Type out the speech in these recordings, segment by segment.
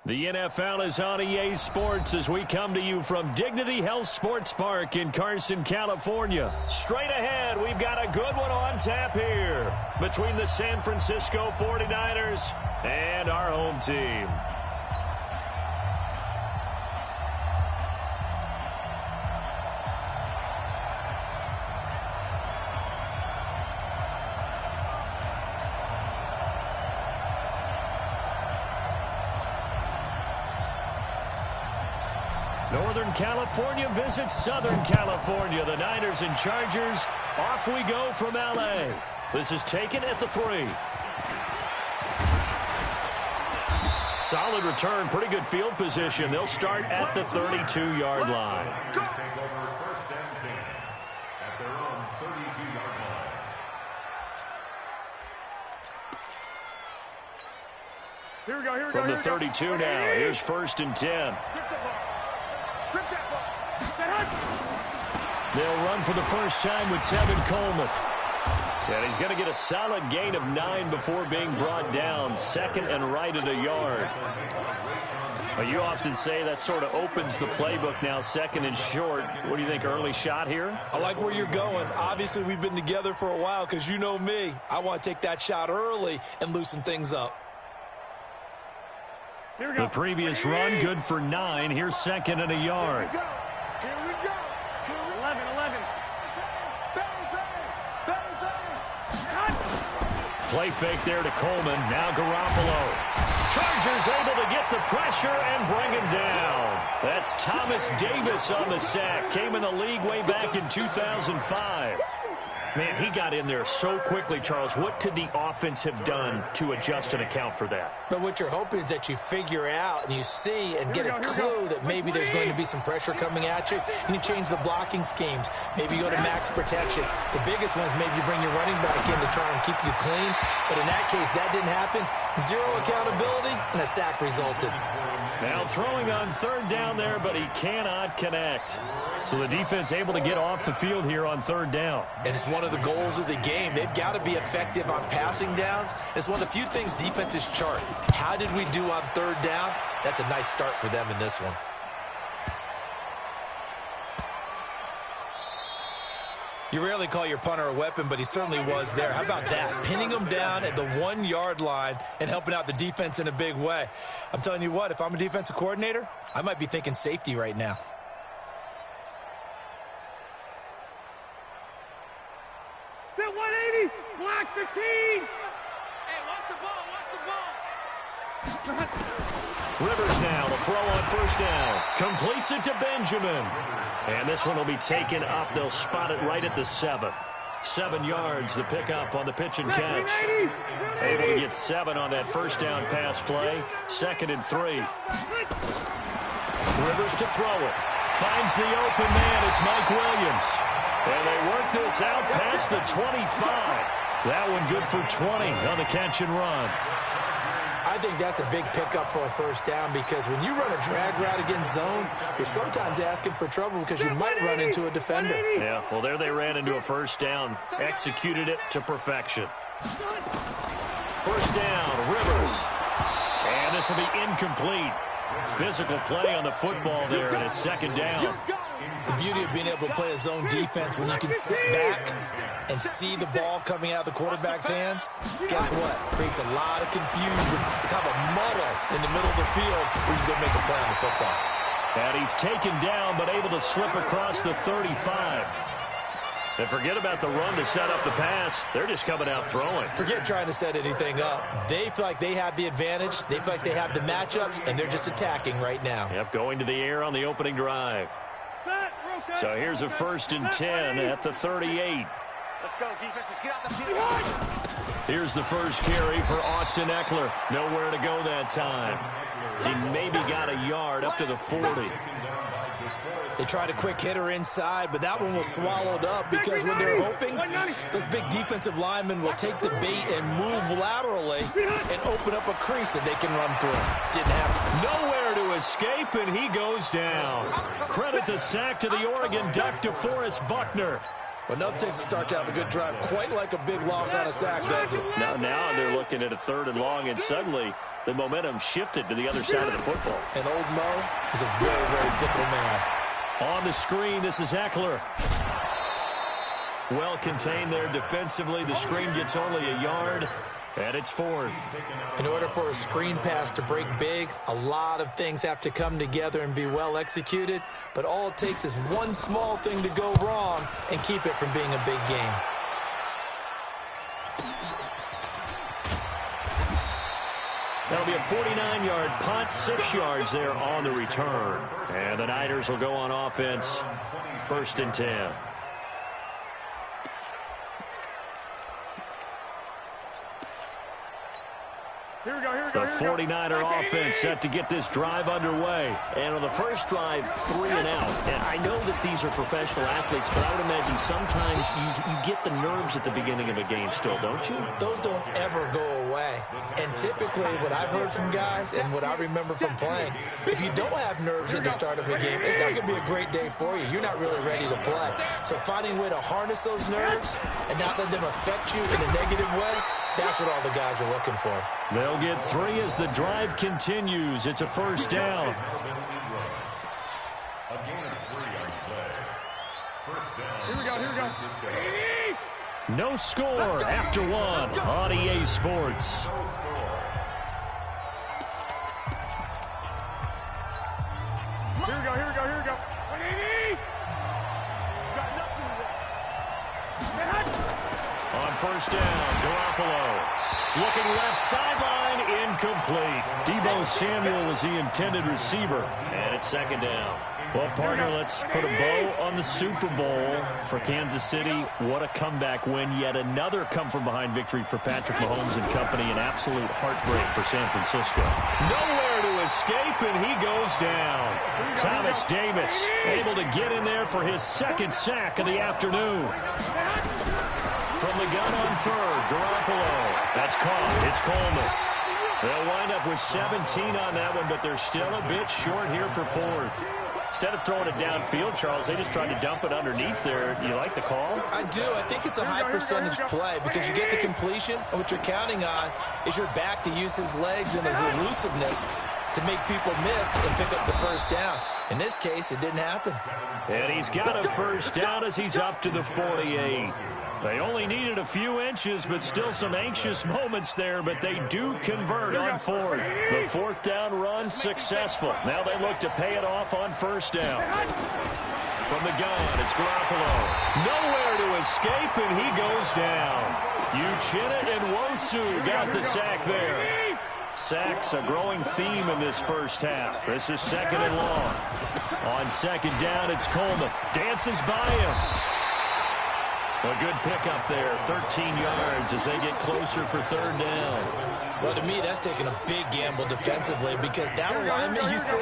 The NFL is on EA Sports as we come to you from Dignity Health Sports Park in Carson, California. Straight ahead, we've got a good one on tap here between the San Francisco 49ers and our home team. Northern California visits Southern California. The Niners and Chargers. Off we go from L.A. This is taken at the 3. Solid return. Pretty good field position. They'll start at the 32-yard line. Take over first and 10 at their own 32-yard line. Here we go. From the 32 now. Here's first and 10. They'll run for the first time with Tevin Coleman. And he's going to get a solid gain of 9 before being brought down. Second and right at a yard. Well, you often say that sort of opens the playbook now, second and short. What do you think, early shot here? I like where you're going. Obviously, we've been together for a while because you know me. I want to take that shot early and loosen things up. Here we go. The previous run, good for 9. Here's second and a yard. Here we go. 11. Play fake there to Coleman. Now Garoppolo. Chargers able to get the pressure and bring him down. That's Thomas Davis on the sack. Came in the league way back in 2005. Man, he got in there so quickly, Charles. What could the offense have done to adjust and account for that? But what you're hoping is that you figure out and you see and get a clue that maybe there's going to be some pressure coming at you, and you change the blocking schemes. Maybe you go to max protection. The biggest one is maybe you bring your running back in to try and keep you clean. But in that case, that didn't happen. Zero accountability, and a sack resulted. Now throwing on third down there, but he cannot connect. So the defense able to get off the field here on third down. And it's one of the goals of the game. They've got to be effective on passing downs. It's one of the few things defenses chart. How did we do on third down? That's a nice start for them in this one. You rarely call your punter a weapon, but he certainly was there. How about that? Pinning him down at the 1-yard line and helping out the defense in a big way. I'm telling you what, if I'm a defensive coordinator, I might be thinking safety right now. Set 180. Block 15. Hey, watch the ball. Rivers now to throw on first down. Completes it to Benjamin. And this one will be taken up. They'll spot it right at the 7. 7 yards, the pickup on the pitch and catch. Able to get 7 on that first down pass play. Second and 3. Rivers to throw it. Finds the open man. It's Mike Williams. And they work this out past the 25. That one good for 20 on the catch and run. I think that's a big pickup for a first down because when you run a drag route against zone, you're sometimes asking for trouble because you might run into a defender. Yeah, well, there they ran into a first down. Executed it to perfection. First down, Rivers. And this will be incomplete. Physical play on the football there, and it's second down. The beauty of being able to play a zone defense when you can sit back and see the ball coming out of the quarterback's hands, guess what? Creates a lot of confusion, kind of a muddle in the middle of the field where you can go make a play on the football. And he's taken down but able to slip across the 35. And forget about the run to set up the pass. They're just coming out throwing. Forget trying to set anything up. They feel like they have the advantage. They feel like they have the matchups, and they're just attacking right now. Yep, going to the air on the opening drive. So here's a first and 10 at the 38. Let's go, defense. Let's get out the field. Here's the first carry for Austin Eckler. Nowhere to go that time. He maybe got a yard up to the 40. They tried a quick hitter inside, but that one was swallowed up because when they're hoping, those big defensive linemen will take the bait and move laterally and open up a crease that they can run through. Didn't happen. Nowhere to escape, and he goes down. Credit the sack to the Oregon Duck, DeForest Buckner. Well, nothing takes a start to have a good drive, quite like a big loss on a sack, does it? Now they're looking at a 3rd and long, and suddenly the momentum shifted to the other side of the football. And old Mo is a very, very fickle man. On the screen, this is Eckler. Well contained there defensively. The screen gets only a yard, and it's 4th. In order for a screen pass to break big, a lot of things have to come together and be well executed. But all it takes is one small thing to go wrong and keep it from being a big game. That'll be a 49-yard punt, 6 yards there on the return. And the Niners will go on offense, 1st and 10. Here we go, here we The go, here we go. 49er offense set to get this drive underway. And on the first drive, 3 and out. And I know that these are professional athletes, but I would imagine sometimes you get the nerves at the beginning of a game still, don't you? Those don't ever go away. And typically what I've heard from guys and what I remember from playing, if you don't have nerves at the start of a game, it's not going to be a great day for you. You're not really ready to play. So finding a way to harness those nerves and not let them affect you in a negative way, that's what all the guys are looking for. They'll get 3 as the drive continues. It's a 1st down. A gain of 3 on the play. 1st down. Here we go, here we go. No score after 1 on EA Sports. No score. Here we go, here we go, here we go. 180! Got nothing. On 1st down, Garoppolo. Looking left sideline, incomplete. Deebo Samuel was the intended receiver. And it's 2nd down. Well, partner, let's put a bow on the Super Bowl for Kansas City. What a comeback win. Yet another come-from-behind victory for Patrick Mahomes and company. An absolute heartbreak for San Francisco. Nowhere to escape, and he goes down. Thomas Davis able to get in there for his 2nd sack of the afternoon. From the gun on 3rd, Garoppolo. That's caught. It's Coleman. They'll wind up with 17 on that one, but they're still a bit short here for 4th. Instead of throwing it downfield, Charles, they just tried to dump it underneath there. Do you like the call? I do. I think it's a high percentage play because you get the completion, and what you're counting on is your back to use his legs and his elusiveness to make people miss and pick up the 1st down. In this case, it didn't happen. And he's got a 1st down as he's up to the 48. They only needed a few inches, but still some anxious moments there, but they do convert on 4th. The 4th down run successful. Now they look to pay it off on 1st down. From the gun, it's Garoppolo. Nowhere to escape, and he goes down. Uchenna and Nwosu got the sack there. Sacks, a growing theme in this 1st half. This is 2nd and long. On 2nd down, it's Coleman. Dances by him. A good pickup there, 13 yards as they get closer for 3rd down. Well, to me, that's taking a big gamble defensively because that alignment you see,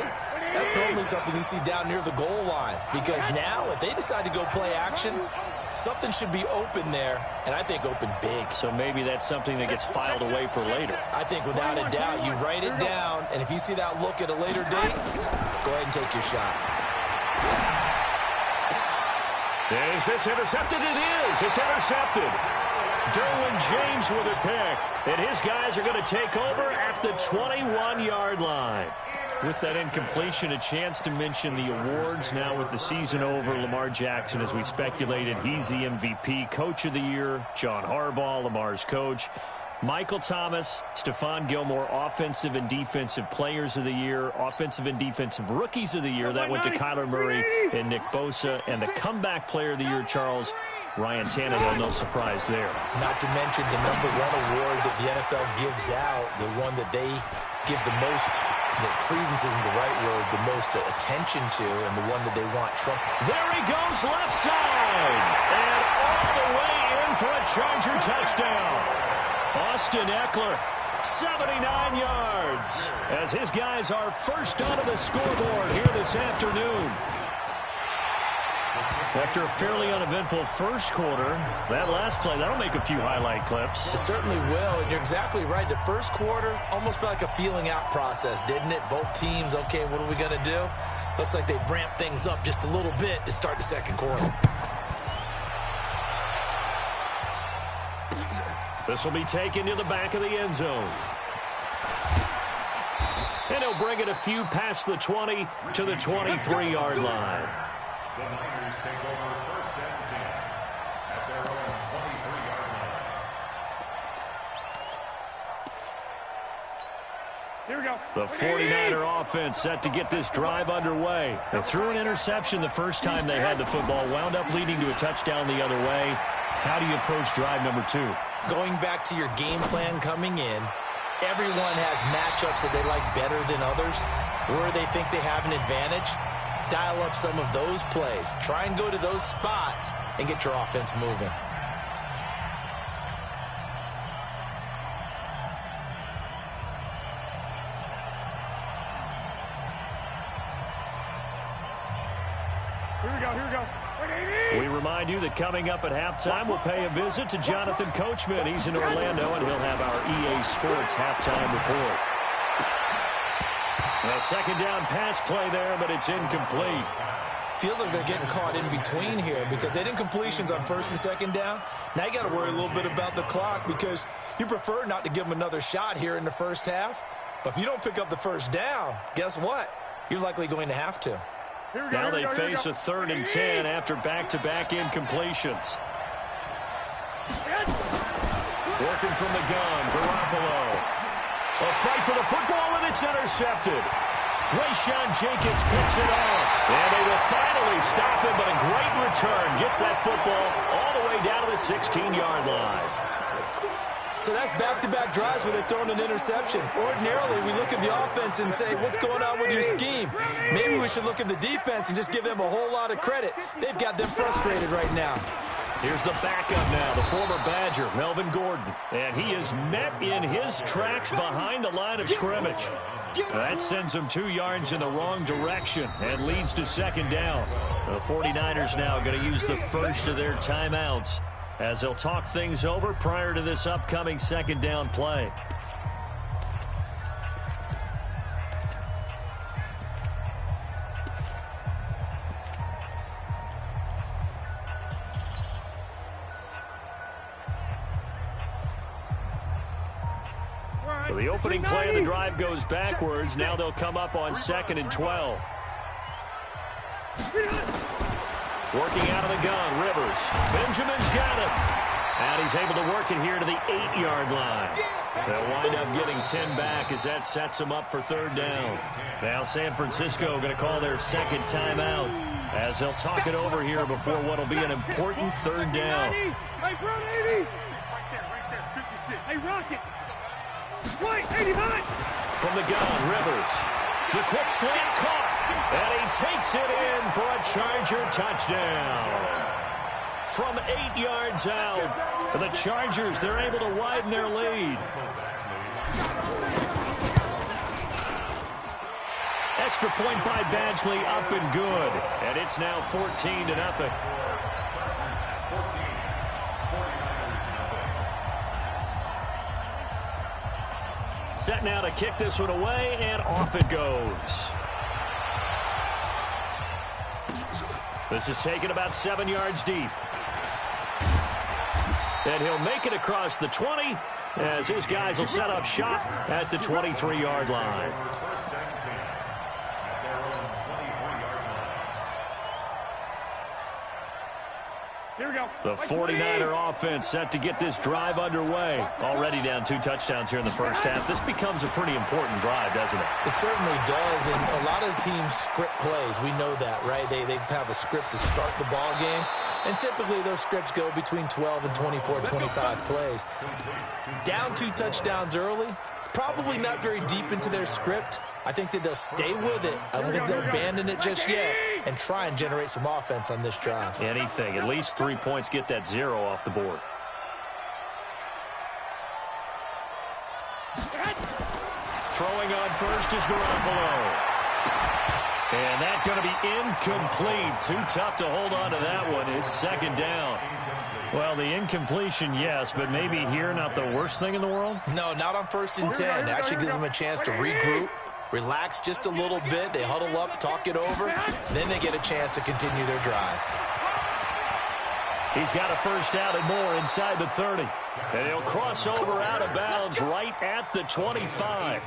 that's normally something you see down near the goal line. Because now, if they decide to go play action, something should be open there, and I think open big. So maybe that's something that gets filed away for later. I think without a doubt, you write it down, and if you see that look at a later date, go ahead and take your shot. Is this intercepted? It is. It's intercepted. Derwin James with a pick. And his guys are going to take over at the 21-yard line. With that incompletion, a chance to mention the awards now with the season over. Lamar Jackson, as we speculated, he's the MVP. Coach of the Year, John Harbaugh, Lamar's coach. Michael Thomas, Stephon Gilmore, Offensive and Defensive Players of the Year, Offensive and Defensive Rookies of the Year. That went to Kyler Murray and Nick Bosa. And the Comeback Player of the Year, Charles, Ryan Tannehill, no surprise there. Not to mention the #1 award that the NFL gives out, the one that they give the most, that credence isn't the right word, the most attention to, and the one that they want Trump. There he goes, left side. And all the way in for a Charger touchdown. Austin Eckler, 79 yards, as his guys are first onto the scoreboard here this afternoon. After a fairly uneventful first quarter, that last play, that'll make a few highlight clips. It certainly will, and you're exactly right. The first quarter almost felt like a feeling out process, didn't it? Both teams, okay, what are we going to do? Looks like they've ramped things up just a little bit to start the second quarter. This will be taken to the back of the end zone. And he'll bring it a few past the 20 to the 23-yard line. The Niners take over first and 10 at their own 23-yard line. Here we go. The 49er offense set to get this drive underway. They threw an interception the first time they had the football, wound up leading to a touchdown the other way. How do you approach drive number 2? Going back to your game plan coming in, everyone has matchups that they like better than others, where they think they have an advantage. Dial up some of those plays. Try and go to those spots and get your offense moving. Here we go. Here we go. 180. We remind you that coming up at halftime, we'll pay a visit to Jonathan Coachman. He's in Orlando, and he'll have our EA Sports halftime report. A second down pass play there, but it's incomplete. Feels like they're getting caught in between here because they didn't completions on first and second down. Now you got to worry a little bit about the clock because you prefer not to give them another shot here in the first half. But if you don't pick up the first down, guess what? You're likely going to have to. Now they face a 3rd and 10 after back-to-back incompletions. Working from the gun, Garoppolo. A fight for the football, and it's intercepted. Rayshawn Jenkins picks it off. And they will finally stop him, but a great return. Gets that football all the way down to the 16-yard line. So that's back-to-back drives where they've thrown an interception. Ordinarily, we look at the offense and say, what's going on with your scheme? Maybe we should look at the defense and just give them a whole lot of credit. They've got them frustrated right now. Here's the backup now, the former Badger, Melvin Gordon. And he is met in his tracks behind the line of scrimmage. That sends him 2 yards in the wrong direction and leads to second down. The 49ers now going to use the first of their timeouts as they'll talk things over prior to this upcoming second down play. So the opening play of the drive goes backwards. Now they'll come up on 2nd and 12. Working out of the gun, Rivers. Benjamin's got him. And he's able to work it here to the 8-yard line. They'll wind up getting 10 back as that sets them up for 3rd down. Now San Francisco going to call their second timeout as they'll talk it over here before what will be an important 3rd down. Hey, front 80. Right there, 56. Hey, Rocket. Slight, 89. From the gun, Rivers. The quick slant caught. And he takes it in for a Charger touchdown. From 8 yards out, the Chargers, they're able to widen their lead. Extra point by Badgley, up and good. And it's now 14-0. Set now to kick this one away, and off it goes. This is taken about 7 yards deep. And he'll make it across the 20 as his guys will set up shop at the 23-yard line. Here we go. The 49er offense set to get this drive underway. Already down 2 touchdowns here in the first half. This becomes a pretty important drive, doesn't it? It certainly does, and a lot of teams script plays. We know that, right? They have a script to start the ball game, and typically those scripts go between 12 and 24, 25 plays. Down 2 touchdowns early, probably not very deep into their script. I think that they'll stay with it. I don't think they'll abandon it just yet and try and generate some offense on this drive. Anything. At least 3 points, get that 0 off the board. Throwing on first is Garoppolo. And that's going to be incomplete. Too tough to hold on to that one. It's second down. Well, the incompletion, yes, but maybe here not the worst thing in the world? No, not on 1st and 10. It actually gives them a chance to regroup, relax just a little bit. They huddle up, talk it over, then they get a chance to continue their drive. He's got a first down and more inside the 30. And he'll cross over out of bounds right at the 25.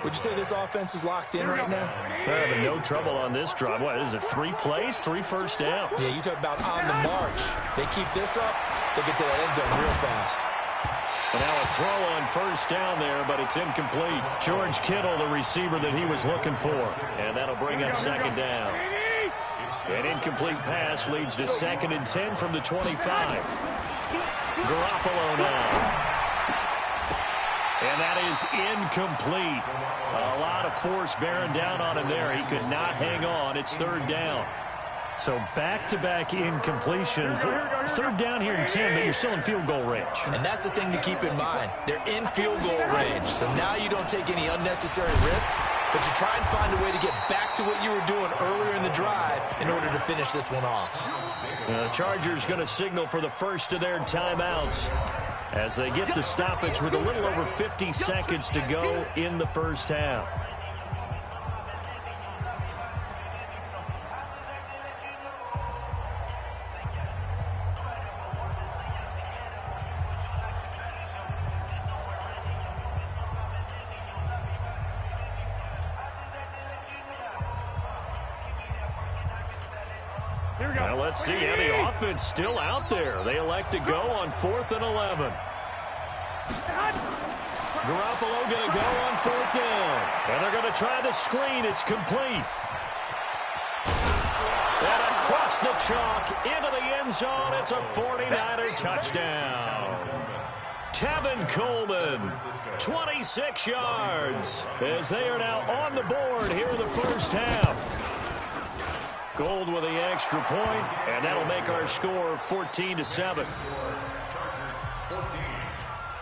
Would you say this offense is locked in right now? They're having no trouble on this drive. What is it, 3 plays, 3 first downs? Yeah, you talk about on the march. They keep this up, they'll get to that end zone real fast. And now a throw on first down there, but it's incomplete. George Kittle, the receiver that he was looking for. And that'll bring up second down. An incomplete pass leads to 2nd and 10 from the 25. Garoppolo now. And that is incomplete. A lot of force bearing down on him there. He could not hang on. It's 3rd down. So back-to-back incompletions. 3rd down here in 10, but you're still in field goal range. And that's the thing to keep in mind. They're in field goal range. So now you don't take any unnecessary risks, but you try and find a way to get back to what you were doing earlier in the drive in order to finish this one off. The Chargers going to signal for the first of their timeouts as they get the stoppage with a little over 50 seconds to go in the first half. Now let's see how the offense still out there. They elect to go on 4th and 11. Garoppolo going to go on 4th down. And they're going to try the screen. It's complete. And across the chalk into the end zone. It's a 49er touchdown. Tevin Coleman, 26 yards, as they are now on the board here in the first half. Gold with the extra point, and that'll make our score 14-7. Chargers 14,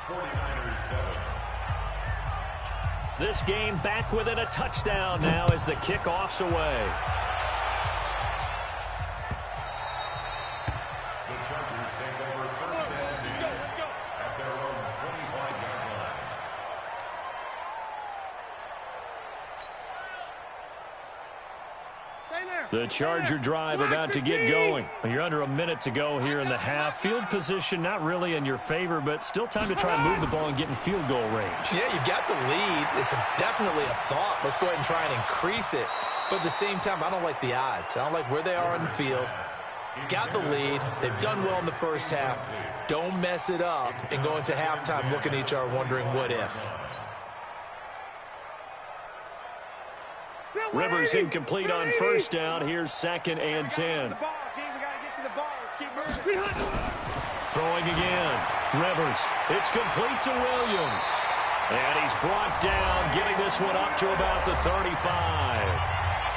49ers 7. This game back within a touchdown now as the kickoff's away. The Chargers take over first and 10 at their own 25-yard line. The Charger drive about to get going. You're under a minute to go here in the half. Field position not really in your favor, but still time to try and move the ball and get in field goal range. Yeah, you've got the lead. It's definitely a thought. Let's go ahead and try and increase it. But at the same time, I don't like the odds. I don't like where they are on the field. Got the lead. They've done well in the first half. Don't mess it up and go into halftime looking at each other wondering what if. Rivers incomplete on first down. Here's 2nd and 10. Throwing again. Rivers. It's complete to Williams. And he's brought down, getting this one up to about the 35.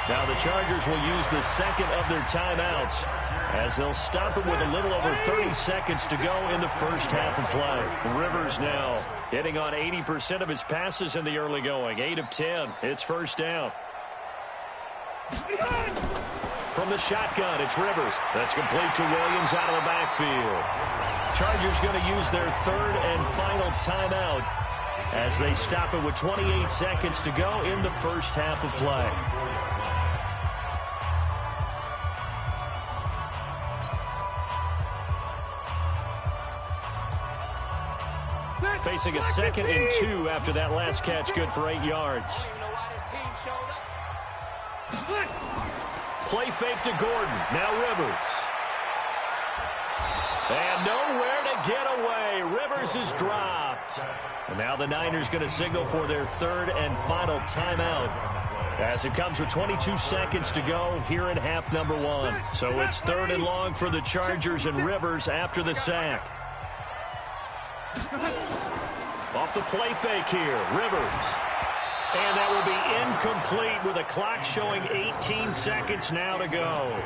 Now the Chargers will use the 2nd of their timeouts as they'll stop it with a little over 30 seconds to go in the first half of play. Rivers now hitting on 80% of his passes in the early going. 8 of 10. It's first down. From the shotgun, it's Rivers. That's complete to Williams out of the backfield. Chargers going to use their 3rd and final timeout as they stop it with 28 seconds to go in the first half of play. Facing a 2nd and 2 after that last catch, good for 8 yards. Play fake to Gordon. Now Rivers. And nowhere to get away. Rivers is dropped. And now the Niners going to signal for their 3rd and final timeout as it comes with 22 seconds to go here in half number 1. So it's 3rd and long for the Chargers and Rivers after the sack. Off the play fake here. Rivers. And that will be incomplete with a clock showing 18 seconds now to go.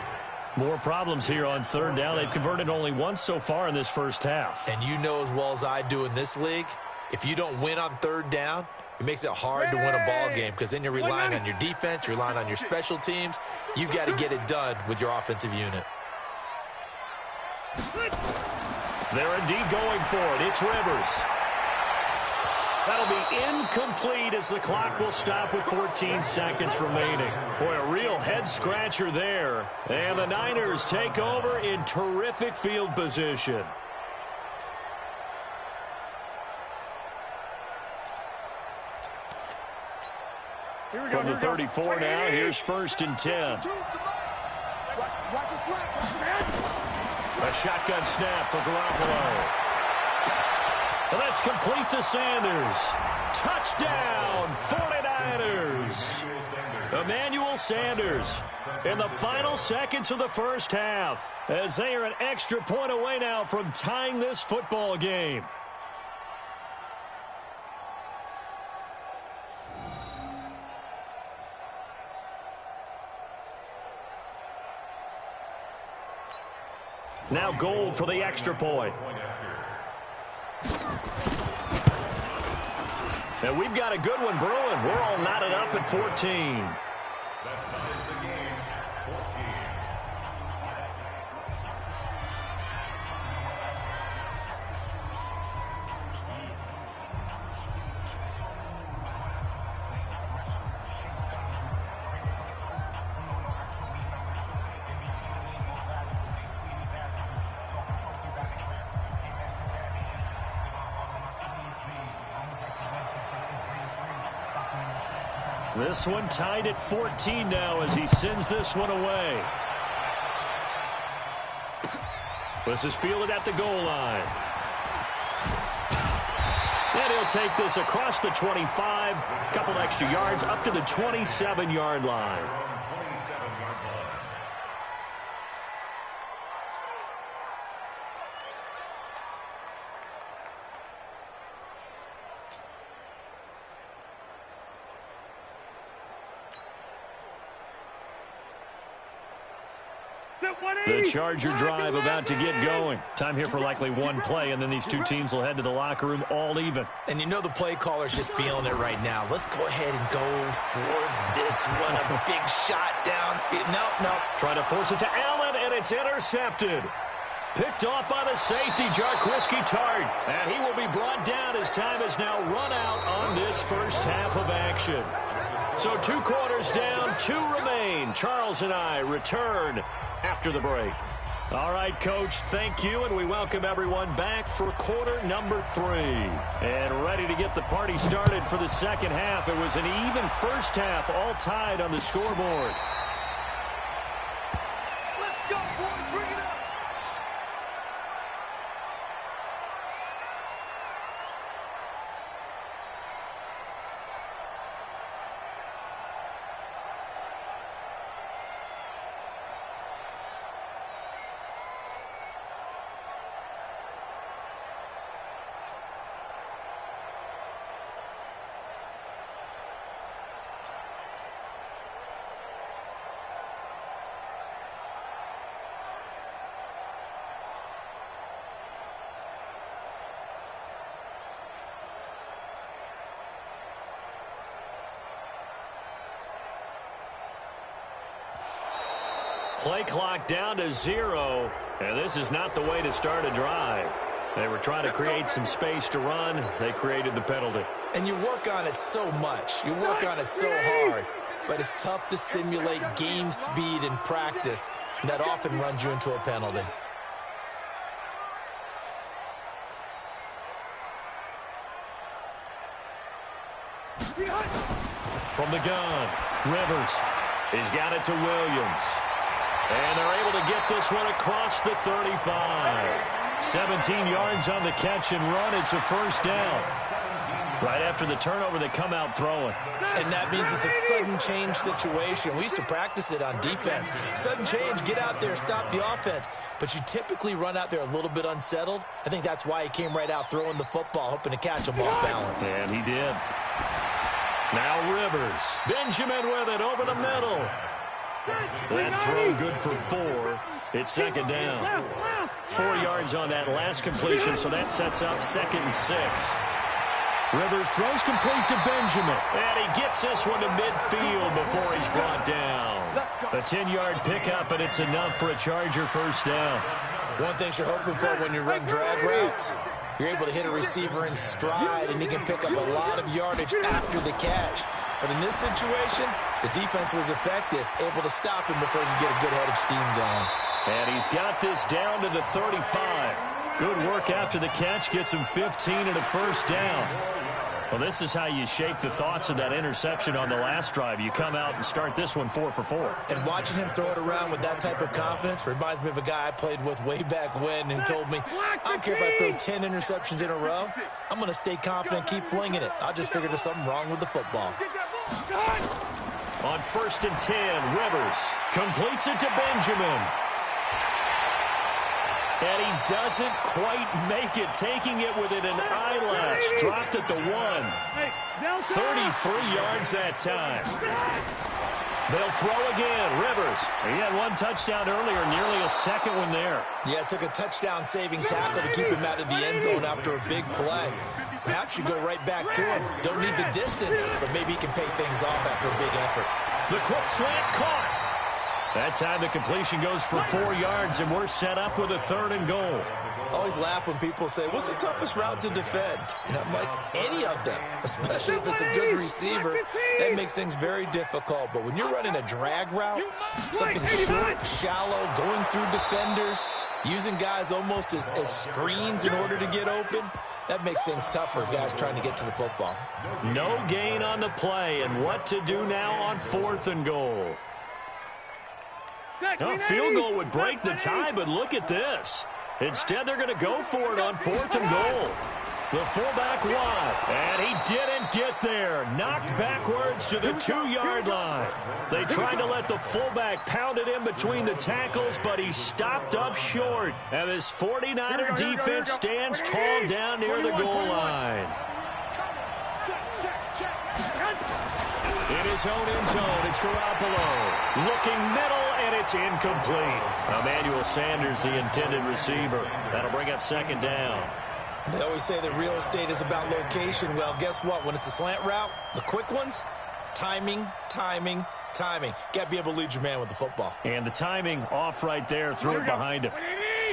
More problems here on 3rd down. They've converted only once so far in this first half. And you know as well as I do in this league, if you don't win on 3rd down, it makes it hard to win a ball game because then you're relying on your defense, you're relying on your special teams. You've got to get it done with your offensive unit. They're indeed going for it. It's Rivers. That'll be incomplete as the clock will stop with 14 seconds remaining. Boy, a real head-scratcher there. And the Niners take over in terrific field position. From the 34 now, here's 1st and 10. A shotgun snap for Garoppolo. And that's complete to Sanders. Touchdown, 49ers. Emmanuel Sanders in the final seconds of the first half, as they are an extra point away now from tying this football game. Now Gold for the extra point. And we've got a good one brewing. We're all knotted up at 14. This one tied at 14 now as he sends this one away. This is fielded at the goal line. And he'll take this across the 25, a couple extra yards up to the 27-yard line. The Charger drive about to get going. Time here for likely one play, and then these two teams will head to the locker room all even. And you know the play caller's just feeling it right now. Let's go ahead and go for this one. A big shot down. No. Trying to force it to Allen, and it's intercepted. Picked off by the safety, Jarquiski Tart. And he will be brought down as time has now run out on this first half of action. So 2 quarters down, 2 remain. Charles and I return after the break. All right, Coach, thank you, and we welcome everyone back for quarter number 3. And ready to get the party started for the second half. It was an even first half, all tied on the scoreboard. Let's go, boys. Bring it up. Play clock down to 0, and this is not the way to start a drive. They were trying to create some space to run. They created the penalty. And you work on it so much. You work on it so hard. But it's tough to simulate game speed in practice. And that often runs you into a penalty. From the gun, Rivers. He's got it to Williams. And they're able to get this one across the 35. 17 yards on the catch and run. It's a first down. Right after the turnover, they come out throwing. And that means it's a sudden change situation. We used to practice it on defense. Sudden change, get out there, stop the offense. But you typically run out there a little bit unsettled. I think that's why he came right out throwing the football, hoping to catch him off balance. And he did. Now Rivers. Benjamin with it over the middle. That throw good for 4. It's second down. 4 yards on that last completion, so that sets up 2nd and 6. Rivers throws complete to Benjamin. And he gets this one to midfield before he's brought down. A 10-yard pickup, and it's enough for a Charger first down. One thing you're hoping for when you run drag routes, You're able to hit a receiver in stride, and he can pick up a lot of yardage after the catch. But in this situation, the defense was effective, able to stop him before he could get a good head of steam going. And he's got this down to the 35. Good work after the catch, gets him 15 and a first down. Well, this is how you shake the thoughts of that interception on the last drive. You come out and start this one 4 for 4. And watching him throw it around with that type of confidence reminds me of a guy I played with way back when who told me, I don't care if I throw 10 interceptions in a row. I'm going to stay confident, keep flinging it. I just figured there's something wrong with the football. On 1st and 10, Rivers completes it to Benjamin. And he doesn't quite make it, taking it within an eyelash. Dropped at the 1. 33 yards that time. They'll throw again. Rivers. He had one touchdown earlier, nearly a second one there. Yeah, it took a touchdown-saving tackle to keep him out of the end zone after a big play. Perhaps you go right back to him. Don't need the distance, but maybe he can pay things off after a big effort. The quick slant caught. That time the completion goes for 4 yards, and we're set up with a 3rd and goal. I always laugh when people say, what's the toughest route to defend? And I'm like, any of them, especially if it's a good receiver. That makes things very difficult. But when you're running a drag route, something short, shallow, going through defenders, using guys almost as screens in order to get open, that makes things tough for guys trying to get to the football. No gain on the play, and what to do now on 4th and goal. A field goal would break the tie, but look at this. Instead, they're going to go for it on 4th and goal. The fullback wide, and he didn't get there. Knocked backwards to the 2-yard line. They tried to let the fullback pound it in between the tackles, but he stopped up short. And this 49er defense stands tall down near the goal line. In his own end zone, it's Garoppolo. Looking middle, and it's incomplete. Emmanuel Sanders, the intended receiver. That'll bring up 2nd down. They always say that real estate is about location. Well, guess what? When it's a slant route, the quick ones, timing. Got to be able to lead your man with the football. And the timing off right there, threw it behind him.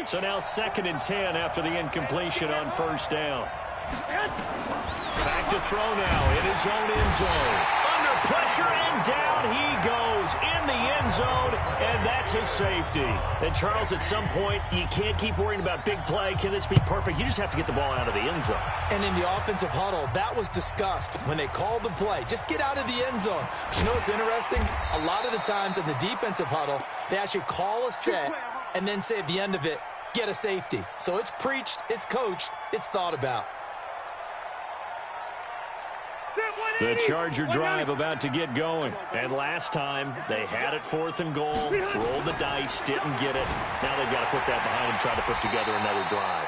So now 2nd and 10 after the incompletion on 1st down. Back to throw now in his own end zone. Under pressure, and down he goes in the end zone, and that's his safety. And, Charles, at some point, you can't keep worrying about big play. Can this be perfect? You just have to get the ball out of the end zone. And in the offensive huddle, that was discussed when they called the play. Just get out of the end zone. But you know what's interesting? A lot of the times in the defensive huddle, they actually call a set and then say at the end of it, get a safety. So it's preached, it's coached, it's thought about. The Charger drive about to get going. And last time, they had it 4th and goal, rolled the dice, didn't get it. Now they've got to put that behind them, try to put together another drive.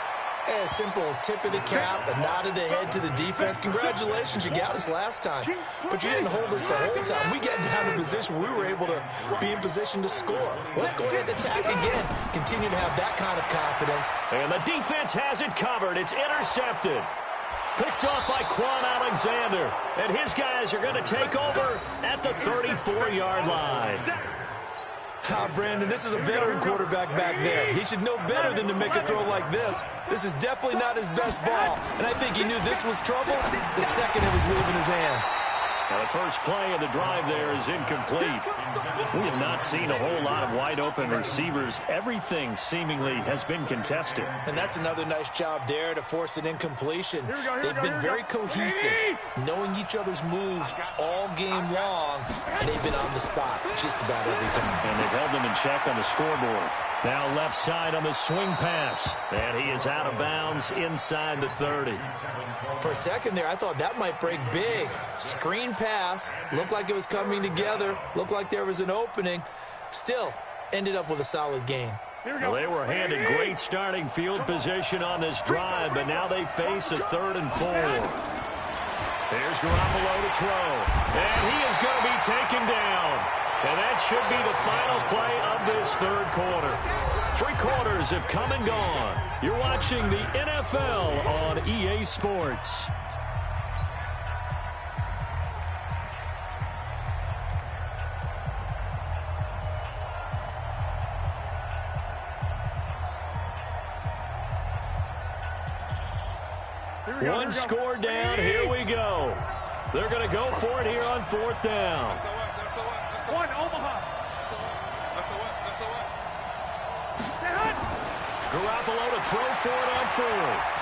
A simple tip of the cap, a nod of the head to the defense. Congratulations, you got us last time. But you didn't hold us the whole time. We got down to a position where we were able to be in position to score. Let's go ahead and attack again. Continue to have that kind of confidence. And the defense has it covered. It's intercepted. Picked off by Quan Alexander. And his guys are going to take over at the 34-yard line. Brandon, this is a veteran quarterback back there. He should know better than to make a throw like this. This is definitely not his best ball. And I think he knew this was trouble the second it was leaving his hand. Now, the first play of the drive there is incomplete. We have not seen a whole lot of wide-open receivers. Everything seemingly has been contested. And that's another nice job there to force an incompletion. They've been very cohesive, knowing each other's moves all game long, and they've been on the spot just about every time. And they've held them in check on the scoreboard. Now left side on the swing pass. And he is out of bounds inside the 30. For a second there, I thought that might break big. Screen pass. Looked like it was coming together. Looked like there was an opening. Still, ended up with a solid gain. Well, they were handed great starting field position on this drive, but now they face a 3rd and 4. There's Garoppolo to throw. And he is going to be taken down. And that should be the final play of this 3rd quarter. 3 quarters have come and gone. You're watching the NFL on EA Sports. One score down. Here we go. They're going to go for it here on 4th down. One, Omaha. Garoppolo to throw for it on 4th.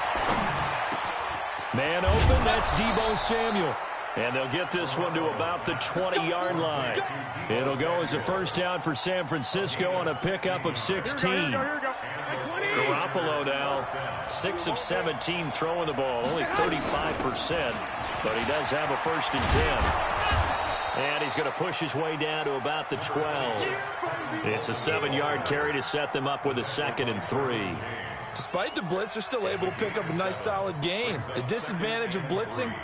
Man open, that's Deebo Samuel. And they'll get this one to about the 20-yard line. It'll go as a first down for San Francisco on a pickup of 16. Garoppolo now 6 of 17 throwing the ball, only 35%, but he does have a 1st and 10. And he's going to push his way down to about the 12. It's a 7-yard carry to set them up with a 2nd and 3. Despite the blitz, they're still able to pick up a nice solid gain. The disadvantage of blitzing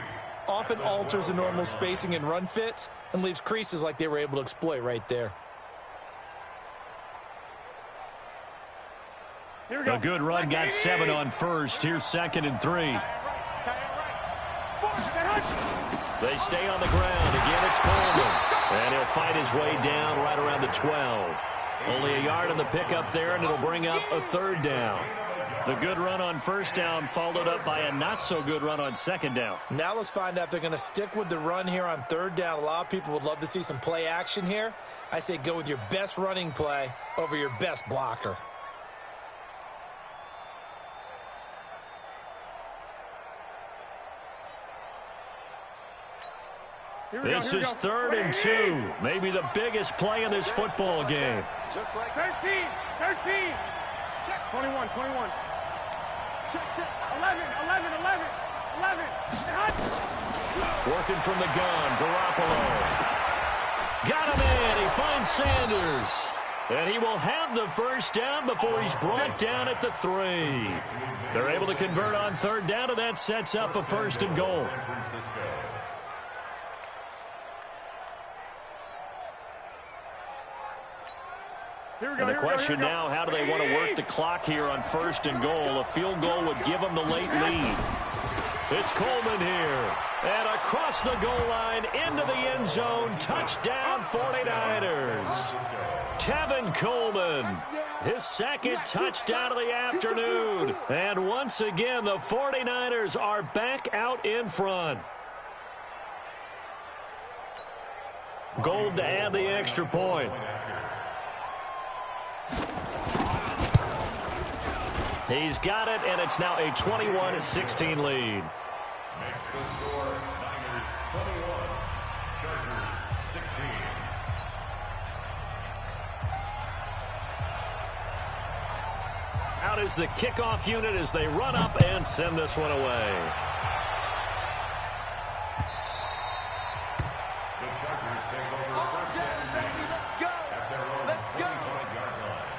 often alters the normal spacing and run fits and leaves creases like they were able to exploit right there. A good run, got 7 on 1st. Here's 2nd and 3. They stay on the ground. Again, it's Coleman. And he'll fight his way down right around the 12. Only a yard on the pickup there, and it'll bring up a 3rd down. The good run on 1st down followed up by a not-so-good run on 2nd down. Now let's find out if they're going to stick with the run here on 3rd down. A lot of people would love to see some play action here. I say go with your best running play over your best blocker. This is 3rd and 2. Maybe the biggest play in this football game. Just like 13. 21. 11. Working from the gun, Garoppolo. Got him in. He finds Sanders. And he will have the 1st down before he's brought down at the 3. They're able to convert on 3rd down, and that sets up a 1st and goal. And the question now, how do they want to work the clock here on 1st and goal? A field goal would give them the late lead. It's Coleman here. And across the goal line, into the end zone. Touchdown, 49ers. Tevin Coleman, his 2nd touchdown of the afternoon. And once again, the 49ers are back out in front. Gold to add the extra point. He's got it, and it's now a 21-16 lead. Makes the score Niners 21, Chargers 16. Out is the kickoff unit as they run up and send this one away. The Chargers take over 1st and 10 at their own 25-yard line.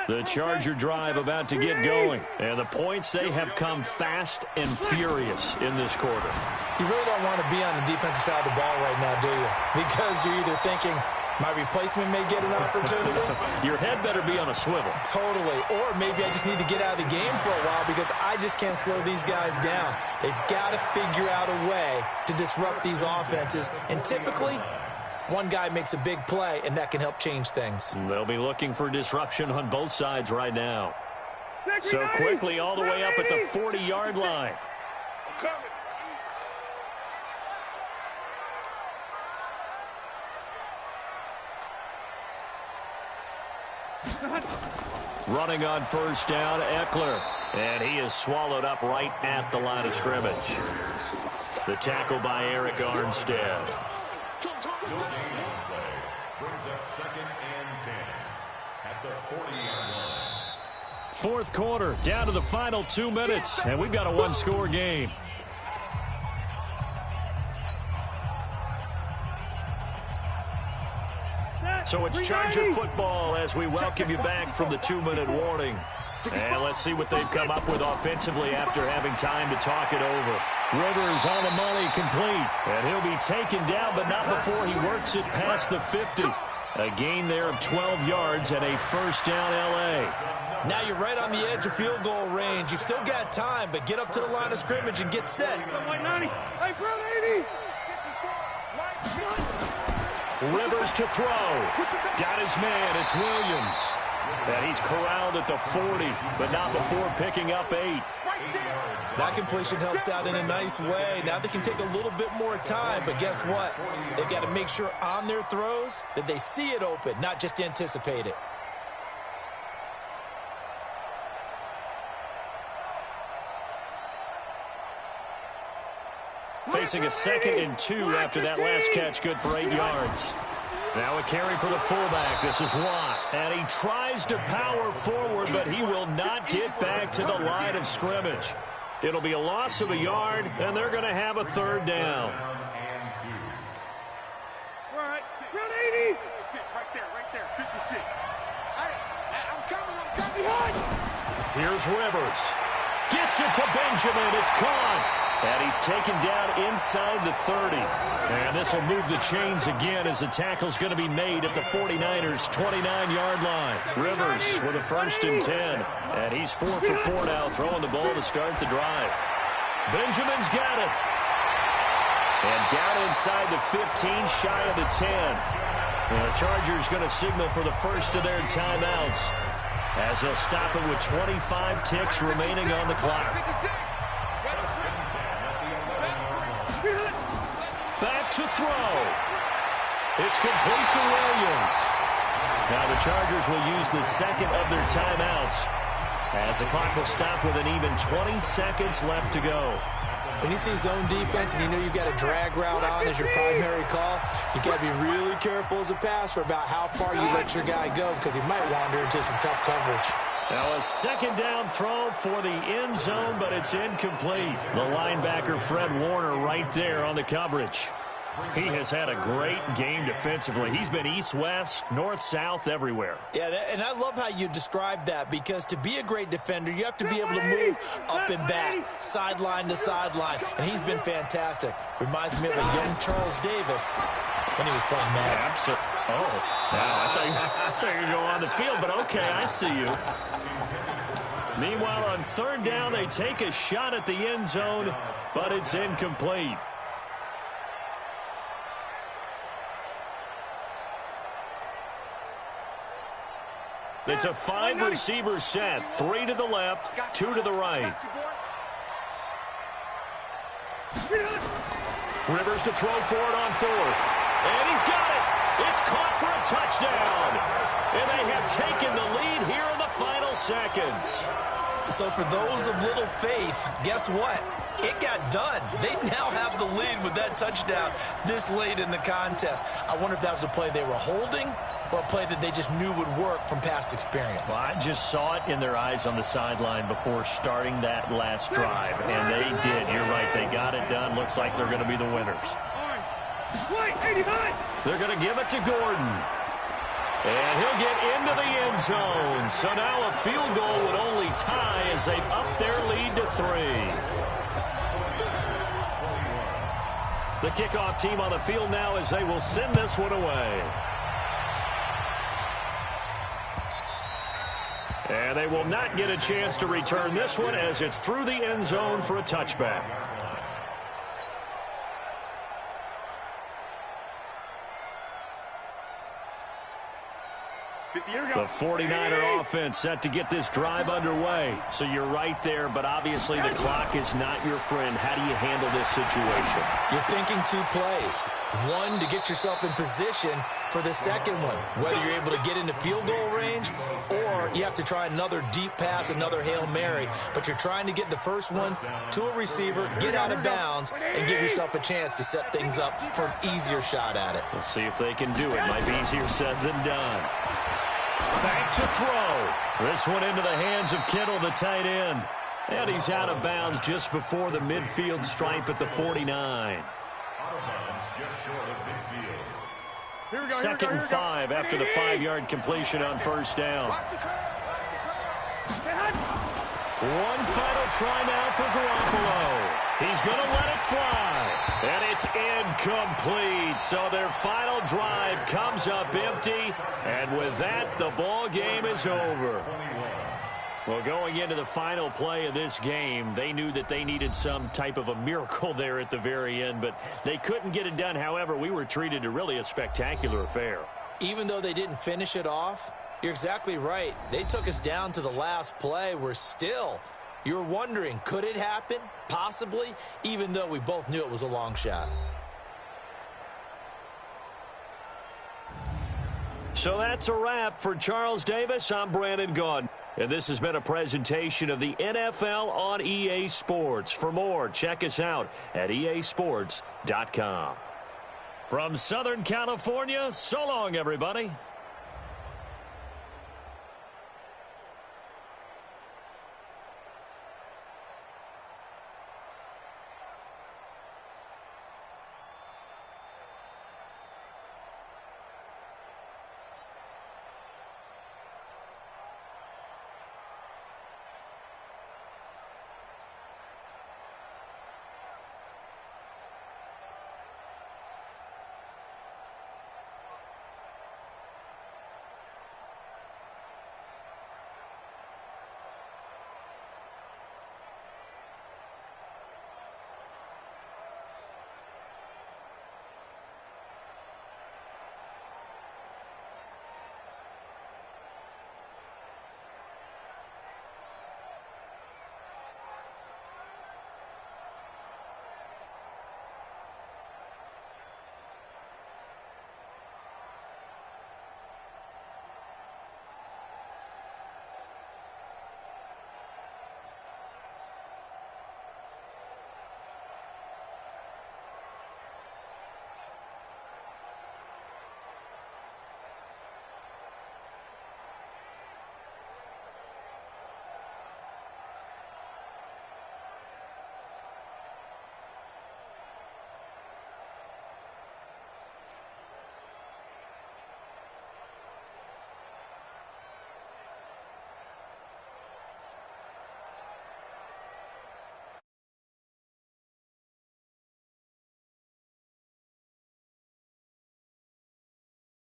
The Charger drive about to get going. And the points, they have come fast and furious in this quarter. You really don't want to be on the defensive side of the ball right now, do you? Because you're either thinking, my replacement may get an opportunity. Your head better be on a swivel. Totally. Or maybe I just need to get out of the game for a while because I just can't slow these guys down. They've got to figure out a way to disrupt these offenses. And typically, one guy makes a big play, and that can help change things. They'll be looking for disruption on both sides right now. So quickly all the way up at the 40-yard line. Running on 1st down, Eckler. And he is swallowed up right at the line of scrimmage. The tackle by Eric Armstead. Good game play. Brings up 2nd and 10 at the 40-yard line. 4th quarter, down to the final 2 minutes, and we've got a one-score game. So it's Charger football as we welcome you back from the 2-minute warning. And let's see what they've come up with offensively after having time to talk it over. Rivers on the money, complete. And he'll be taken down, but not before he works it past the 50. A gain there of 12 yards and a 1st down L.A. Now you're right on the edge of field goal range. You've still got time, but get up to the line of scrimmage and get set. Hey, bro, 80. Rivers to throw. Got his man. It's Williams. And he's corralled at the 40, but not before picking up 8. That completion helps out in a nice way. Now they can take a little bit more time, but guess what? They've got to make sure on their throws that they see it open, not just anticipate it. Facing a 2nd and 2 after that last catch, good for 8 yards. Now a carry for the fullback. This is Watt. And he tries to power forward, but he will not get back to the line of scrimmage. It'll be a loss of a yard, and they're going to have a 3rd down. All right, round 80. 56, right there, 56. I'm coming. Here's Rivers. Gets it to Benjamin. It's caught. And he's taken down inside the 30. And this will move the chains again as the tackle's going to be made at the 49ers' 29-yard line. Rivers with a 1st and 10. And he's 4 for 4 now, throwing the ball to start the drive. Benjamin's got it. And down inside the 15, shy of the 10. And the Chargers going to signal for the first of their timeouts, as they'll stop it with 25 ticks remaining on the clock. Back to throw. It's complete to Williams. Now the Chargers will use the 2nd of their timeouts, as the clock will stop with an even 20 seconds left to go. When you see zone defense and you know you've got a drag route on as your primary call, you've got to be really careful as a passer about how far you let your guy go, because he might wander into some tough coverage. Now a 2nd down throw for the end zone, but it's incomplete. The linebacker, Fred Warner, right there on the coverage. He has had a great game defensively. He's been east-west, north-south, everywhere. Yeah, and I love how you describe that, because to be a great defender, you have to be able to move up and back, sideline to sideline, and he's been fantastic. Reminds me of a young Charles Davis when he was playing Madden. Absolutely. Oh, wow, I thought you were going on the field, but okay, I see you. Meanwhile, on 3rd down, they take a shot at the end zone, but it's incomplete. It's a 5-receiver set, 3 to the left, 2 to the right. Rivers to throw for it on 4th. And he's got it. It's caught for a touchdown. And they have taken the lead here in the final seconds. So for those of little faith, guess what? It got done. They now have the lead with that touchdown this late in the contest. I wonder if that was a play they were holding or a play that they just knew would work from past experience. Well, I just saw it in their eyes on the sideline before starting that last drive, and they did. You're right. They got it done. Looks like they're going to be the winners. They're going to give it to Gordon. And he'll get into the end zone. So now a field goal would only tie as they've upped their lead to 3. The kickoff team on the field now as they will send this one away. And they will not get a chance to return this one as it's through the end zone for a touchback. The 49er offense set to get this drive underway. So you're right there, but obviously the clock is not your friend. How do you handle this situation? You're thinking 2 plays. One, to get yourself in position for the second one, whether you're able to get into field goal range or you have to try another deep pass, another Hail Mary. But you're trying to get the first one to a receiver, get out of bounds, and give yourself a chance to set things up for an easier shot at it. We'll see if they can do it. Might be easier said than done. Back to throw. This one into the hands of Kittle, the tight end. And he's out of bounds just before the midfield stripe at the 49. 2nd and 5 after the 5-yard completion on 1st down. One final try now for Garoppolo. He's going to let it fly. And it's incomplete. So their final drive comes up empty. And with that, the ball game is over. Well, going into the final play of this game, they knew that they needed some type of a miracle there at the very end, but they couldn't get it done. However, we were treated to really a spectacular affair. Even though they didn't finish it off, you're exactly right. They took us down to the last play. We're still, you're wondering, could it happen? Possibly, even though we both knew it was a long shot. So that's a wrap for Charles Davis. I'm Brandon Gunn. And this has been a presentation of the NFL on EA Sports. For more, check us out at easports.com. From Southern California, so long, everybody.